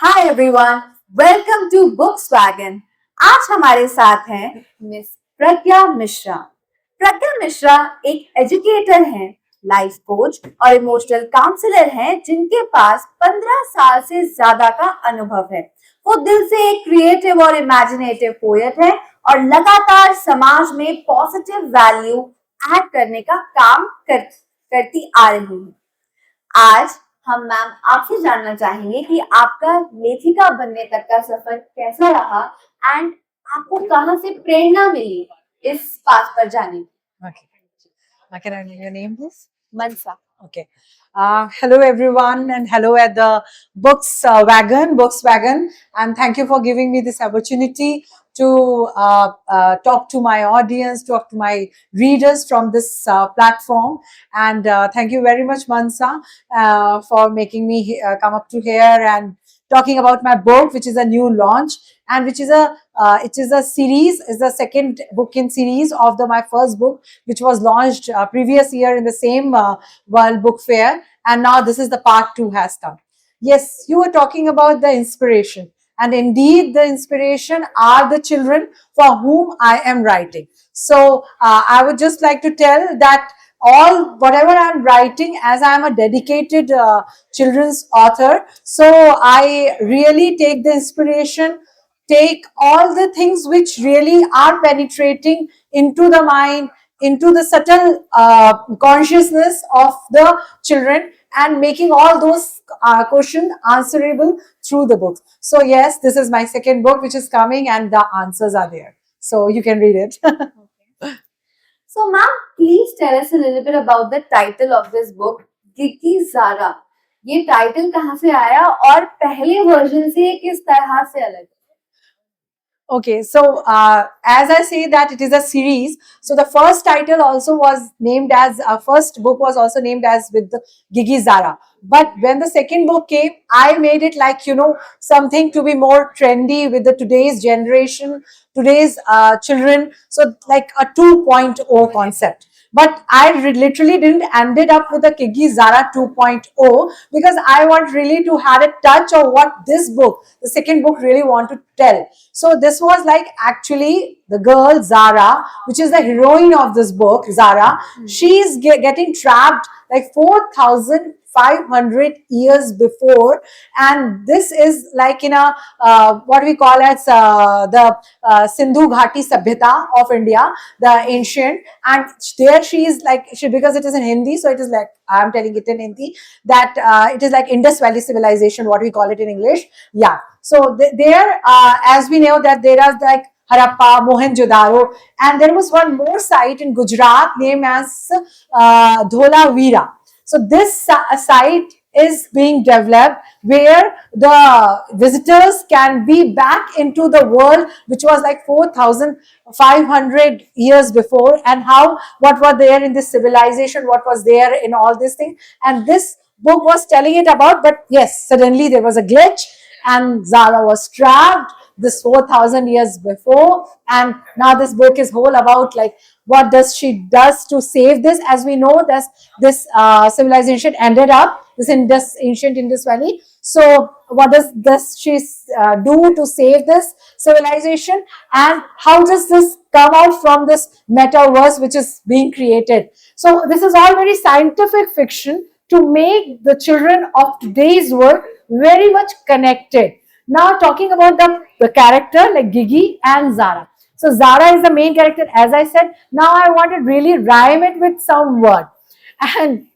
Hi everyone, welcome to Books Wagon. आज हमारे साथ हैं मिस प्रज्ञा मिश्रा। प्रज्ञा मिश्रा एक एजुकेटर हैं, लाइफ कोच और इमोशनल काउंसलर हैं जिनके पास 15 साल से ज्यादा का अनुभव है। वो दिल से एक क्रिएटिव और इमेजिनेटिव पोएट है और लगातार समाज में पॉजिटिव वैल्यू ऐड करने का करती आ रही है। आज हम मैम आपसे जानना चाहेंगे कि आपका लेखिका बनने तक का सफर कैसा रहा एंड आपको कहाँ से प्रेरणा मिली इस पाथ पर जाने की। Okay. Can I know your name, please? Mansa. Okay. Hello, everyone, and hello at the Books Wagon, and thank you for giving me this opportunity to talk to my audience, talk to my readers from this platform. And thank you very much, Mansa, for making me come up to here and talking about my book, which is a new launch and which is a series, is the second book in series of my first book, which was launched previous year in the same World Book Fair, and now this is the part 2 has come. Yes, you were talking about the inspiration, and indeed the inspiration are the children for whom I am writing. So I would just like to tell that whatever I'm writing, as I'm a dedicated children's author, so I really take the inspiration, take all the things which really are penetrating into the mind, into the subtle consciousness of the children, and making all those questions answerable through the books. So yes, this is my second book which is coming, and the answers are there, so you can read it. So ma'am, please tell us a little bit about the title of this book, Gigi Zara. ये title कहाँ से आया और पहले version से किस तरह से अलग है? Okay, so as I say that it is a series, so the first title also was named as, first book was also named as with the Gigi Zara. But when the second book came, I made it like, something to be more trendy with the today's generation, today's children. So like a 2.0 concept. But I literally didn't ended up with a Gigi Zara 2.0 because I want really to have a touch of what this book, the second book, really want to tell. So this was like actually the girl Zara, which is the heroine of this book, Zara. She's getting trapped like 4,500 years before, and this is like in a what we call as the Sindhu Ghati Sabhyata of India, the ancient, and there she is like, because it is in Hindi, so it is like, I am telling it in Hindi, that it is like Indus Valley civilization, what we call it in English. Yeah. So there, as we know that there are like Harappa, Mohenjo-daro, and there was one more site in Gujarat named as Dholavira. So this site is being developed where the visitors can be back into the world which was like 4,500 years before, and what was there in this civilization, what was there in all these things, and this book was telling it about. But yes, suddenly there was a glitch and Zara was trapped this 4,000 years before, and now this book is whole about like what does she does to save this. As we know, this civilization ended up this ancient Indus Valley. So what does she do to save this civilization, and how does this come out from this metaverse which is being created? So this is all very scientific fiction to make the children of today's world very much connected. Now talking about the character like Gigi and Zara. So Zara is the main character, as I said. Now I want to really rhyme it with some word. And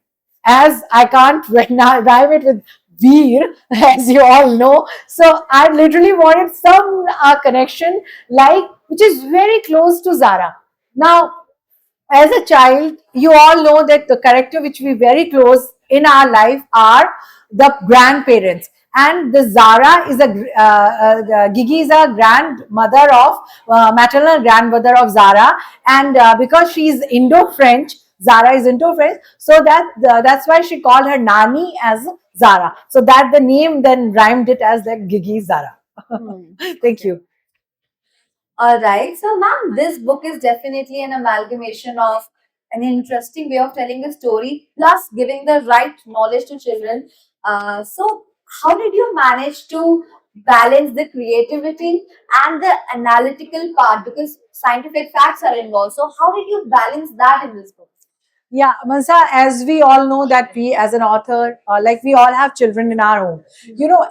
as I can't rhyme it with Veer, as you all know, so I literally wanted some connection like which is very close to Zara. Now, as a child, you all know that the character which we very close in our life are the grandparents. And the Zara is Gigi is a grandmother of, maternal grandmother of Zara. And because she is Indo-French, Zara is Indo-French, so that's why she called her Nani as Zara. So that the name then rhymed it as the Gigi Zara. Thank you. All right. So, ma'am, this book is definitely an amalgamation of an interesting way of telling a story, plus giving the right knowledge to children. So, how did you manage to balance the creativity and the analytical part, because scientific facts are involved? So how did you balance that in this book? Yeah, Mansa, as we all know that we as an author, like we all have children in our home,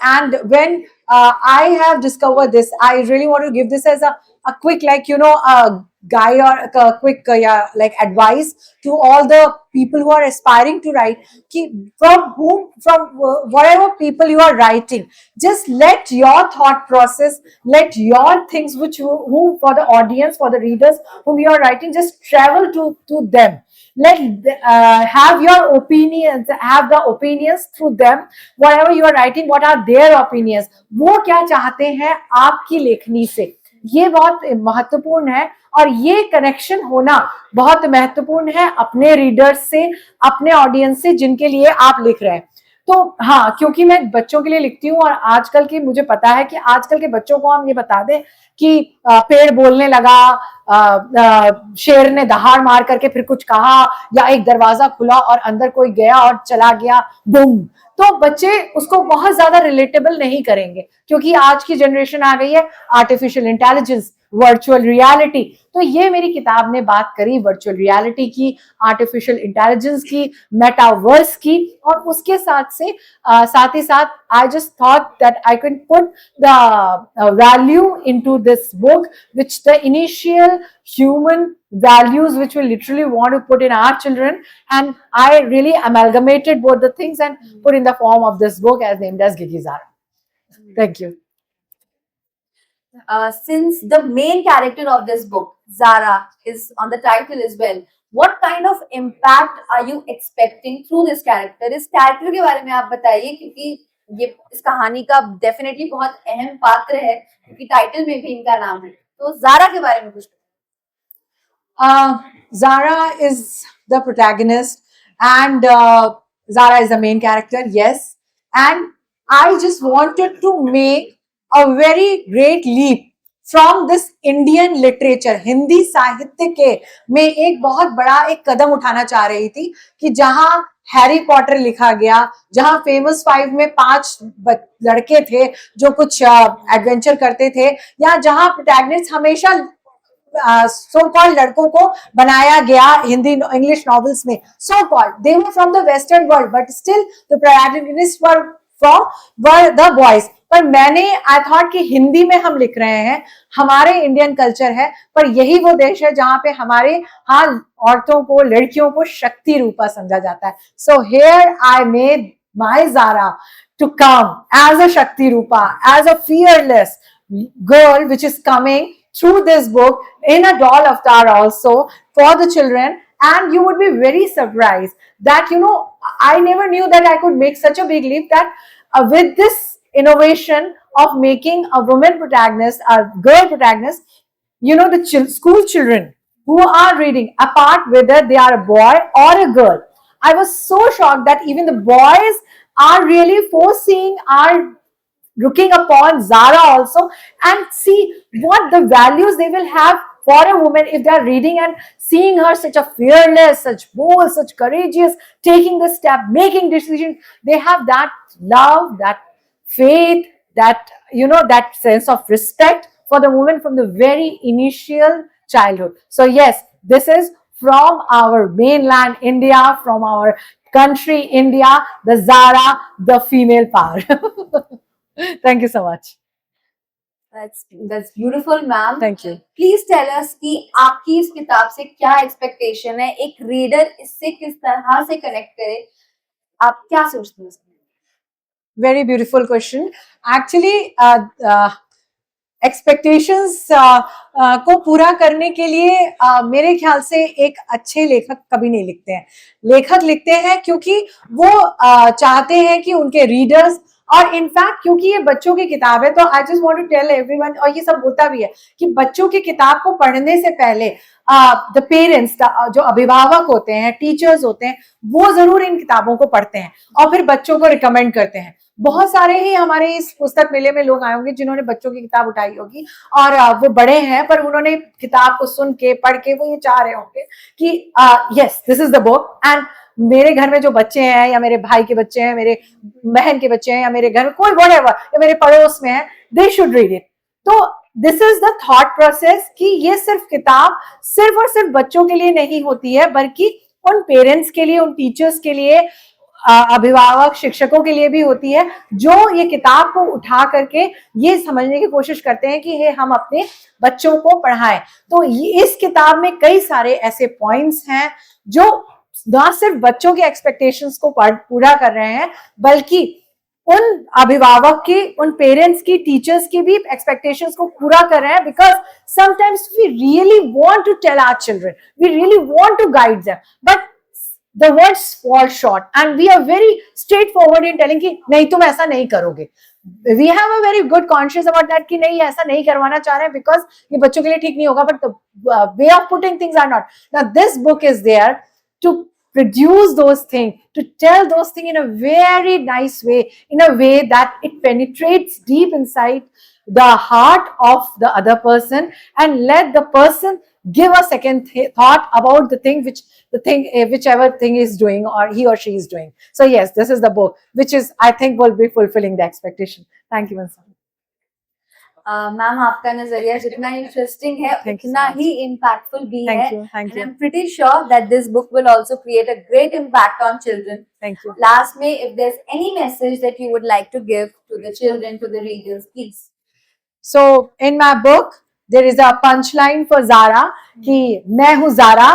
and when I have discovered this, I really want to give this as a quick, like, a guy or a quick, yeah, like advice to all the people who are aspiring to write. From whatever people you are writing, just let your thought process, let your things, who for the audience, for the readers whom you are writing, just travel to them. Let have your opinions, have the opinions through them. Whatever you are writing, what are their opinions, वो क्या चाहते हैं आपकी लेखनी से, ये बहुत महत्वपूर्ण है। और ये कनेक्शन होना बहुत महत्वपूर्ण है अपने रीडर्स से, अपने ऑडियंस से, जिनके लिए आप लिख रहे हैं। तो हाँ, क्योंकि मैं बच्चों के लिए लिखती हूँ और आजकल की मुझे पता है कि आजकल के बच्चों को हम ये बता दें कि पेड़ बोलने लगा, शेर ने दहाड़ मार करके फिर कुछ कहा, या एक दरवाजा खुला और अंदर कोई गया और चला गया, बूम, तो बच्चे उसको बहुत ज्यादा रिलेटेबल नहीं करेंगे, क्योंकि आज की जनरेशन आ गई है आर्टिफिशियल इंटेलिजेंस, वर्चुअल रियलिटी। तो ये मेरी किताब ने बात करी वर्चुअल रियलिटी की, आर्टिफिशियल इंटेलिजेंस की, मेटावर्स की, और उसके साथ ही साथ I just thought that I can put the value into this book, which the initial human values which we literally want to put in our children, and I really amalgamated both the things and put in the form of this book as named as Gigi Zara. Thank you. Since the main character of this book, Zara, is on the title as well, what kind of impact are you expecting through this character? इस character के बारे में आप बताइए, क्योंकि ये इस कहानी का definitely बहुत अहम पात्र है, क्योंकि टाइटल में भी इनका नाम है। तो ज़ारा के बारे में कुछ Zara is the protagonist, and Zara is the main character, yes. And I just wanted to make a very great leap from this Indian literature, Hindi साहित्य के में एक बहुत बड़ा एक कदम उठाना चाह रही थी, कि जहां हैरी पॉटर लिखा गया, जहां फेमस 5 में 5 लड़के थे जो कुछ एडवेंचर करते थे, या जहां प्रोटैगनिस्ट हमेशा सो कॉल्ड लड़कों को बनाया गया हिंदी इंग्लिश नॉवेल्स में, so called they were from the western world but still the protagonist were the boys. पर मैंने आई थॉट कि हिंदी में हम लिख रहे हैं, हमारे इंडियन कल्चर है, पर यही वो देश है जहां पे हमारे औरतों को, लड़कियों को शक्ति रूपा समझा जाता है। So here I made my Zara to come as a shakti roopa, as a fearless girl which is coming through this book in a doll avatar also for the children. And you would be very surprised that, I never knew that I could make such a big leap, that with this innovation of making a woman protagonist, a girl protagonist, the school children who are reading, apart whether they are a boy or a girl, I was so shocked that even the boys are really foreseeing, are looking upon Zara also, and see what the values they will have for a woman if they are reading and seeing her such a fearless, such bold, such courageous, taking the step, making decisions. They have that love, that faith, that that sense of respect for the woman from the very initial childhood. So yes, this is from our mainland India, from our country India, the Zara, the female power. Thank you so much. That's beautiful, ma'am. Thank you. Please tell us कि आपकी इस किताब से क्या expectation है, एक reader इससे किस तरह से कनेक्ट करे, आप क्या सोचते हैं? Very beautiful question. Actually, expectations को पूरा करने के लिए मेरे ख्याल से एक अच्छे लेखक कभी नहीं लिखते हैं। लेखक लिखते हैं क्योंकि वो चाहते हैं कि उनके रीडर्स, और इनफैक्ट क्योंकि ये बच्चों की किताब है, तो I just want to tell everyone, और ये सब होता भी है कि बच्चों की किताब को पढ़ने से पहले द पेरेंट्स, जो अभिभावक होते हैं, टीचर्स होते हैं, वो जरूर इन किताबों को पढ़ते हैं और फिर बच्चों को रिकमेंड करते हैं। बहुत सारे ही हमारे इस पुस्तक मेले में लोग आए होंगे जिन्होंने बच्चों की किताब उठाई होगी, और वो बड़े हैं पर उन्होंने किताब को सुन के, पढ़ के वो ये चाह रहे होंगे कि yes, this is the book. And मेरे घर में जो बच्चे हैं या मेरे भाई के बच्चे हैं, मेरे बहन के बच्चे हैं या मेरे घर में कोई whatever या मेरे पड़ोस में है, they should read it. तो this is the thought process कि ये सिर्फ किताब सिर्फ और सिर्फ बच्चों के लिए नहीं होती है, बल्कि उन पेरेंट्स के लिए, उन टीचर्स के लिए, अभिभावक शिक्षकों के लिए भी होती है, जो ये किताब को उठा करके ये समझने की कोशिश करते हैं कि ये हम अपने बच्चों को पढ़ाएं। तो इस किताब में कई सारे ऐसे पॉइंट्स हैं जो ना सिर्फ बच्चों के एक्सपेक्टेशंस को पूरा कर रहे हैं, बल्कि उन अभिभावक की, उन पेरेंट्स की, टीचर्स की भी एक्सपेक्टेशंस को पूरा कर रहे हैं, because sometimes we really want to tell our children, we really want to guide them, but the words fall short and we are very straightforward in telling कि नहीं तुम ऐसा नहीं करोगे. We have a very good conscience about that कि नहीं ऐसा नहीं करवाना चाह रहे हैं because ये बच्चों के लिए ठीक नहीं होगा, but the way of putting things are not. Now this book is there to produce those things, to tell those things in a very nice way, in a way that it penetrates deep inside the heart of the other person and let the person give a second thought about the thing whichever thing is doing or he or she is doing. So yes, this is the book which is I think will be fulfilling the expectation. Thank you, Mansa. Ma'am आपका नजरिया जितना interesting है उतना ही impactful भी है. Thank you. I'm pretty sure that this book will also create a great impact on children. Thank you. Last में, if there's any message that you would like to give to the children, to the readers, please. So in my book there is a punchline for Zara कि मैं हूँ Zara,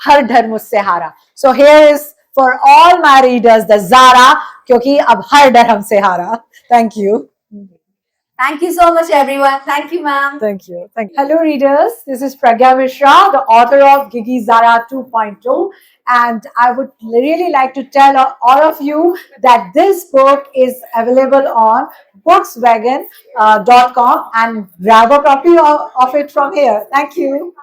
हर डर मुझसे हारा. So here is for all my readers the Zara, क्योंकि अब हर डर हमसे हारा. Thank you. Thank you so much, everyone. Thank you, ma'am. Thank you. Hello, readers. This is Pragya Mishra, the author of Gigi Zara 2.0. And I would really like to tell all of you that this book is available on bookswagon.com and grab a copy of it from here. Thank you.